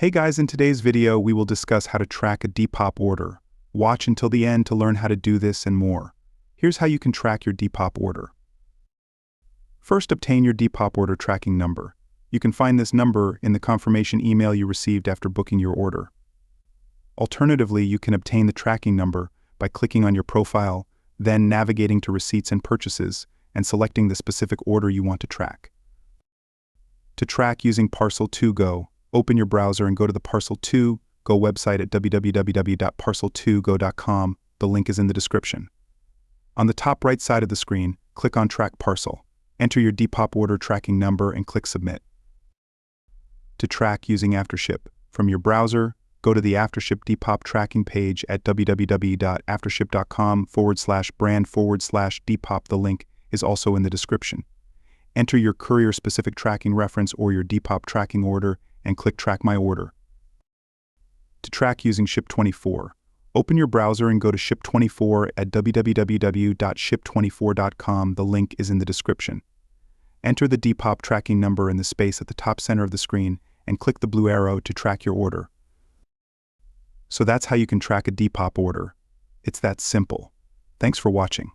Hey guys, in today's video we will discuss how to track a Depop order. Watch until the end to learn how to do this and more. Here's how you can track your Depop order. First, obtain your Depop order tracking number. You can find this number in the confirmation email you received after booking your order. Alternatively, you can obtain the tracking number by clicking on your profile, then navigating to Receipts and Purchases, and selecting the specific order you want to track. To track using Parcel2Go, open your browser and go to the Parcel2Go website at www.parcel2go.com. The link is in the description. On the top right side of the screen, click on Track Parcel. Enter your Depop order tracking number and click Submit. To track using Aftership, from your browser, go to the Aftership Depop tracking page at www.aftership.com/brand/Depop. The link is also in the description. Enter your courier-specific tracking reference or your Depop tracking order and click Track My Order. To track using Ship24, open your browser and go to Ship24 at www.ship24.com. The link is in the description. Enter the Depop tracking number in the space at the top center of the screen and click the blue arrow to track your order. So that's how you can track a Depop order. It's that simple. Thanks for watching.